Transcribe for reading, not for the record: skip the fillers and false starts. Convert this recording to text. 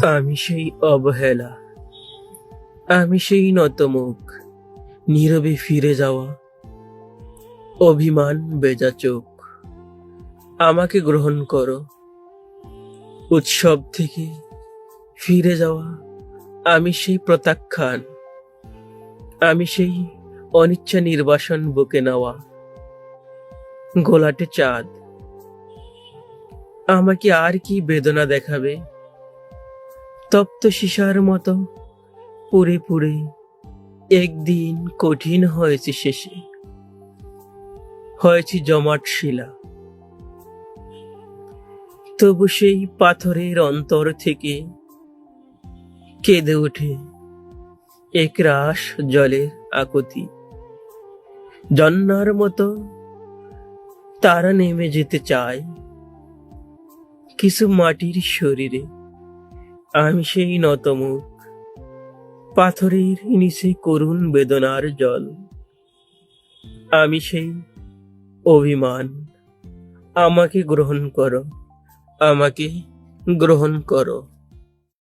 আমি সেই অবহেলা, আমি সেই নতমুখ, নীরবে ফিরে যাওয়া, অভিমান বেজা চোখ। আমাকে গ্রহণ করো। উৎসব থেকে ফিরে যাওয়া, আমি সেই প্রত্যাখ্যান, আমি সেই অনিচ্ছা নির্বাসন বুকে নেওয়া। গোলাটে চাঁদ আমাকে আর কি বেদনা দেখাবে? তপ্ত সীসার মতো পুড়ে পুড়ে একদিন কঠিন হয়েছে শেষে, হয়েছে জমাট শিলা। তবু সেই পাথরের অন্তর থেকে কেঁদে ওঠে এক রাস জলের আকুতি। জন্নার মতো তারা নেমে যেতে চায় কিছু মাটির শরীরে। আমি সেই নতমুখ, পাথরের নিচে করুণ বেদনার জল। আমি সেই অভিমান, আমাকে গ্রহণ করো, আমাকে গ্রহণ করো।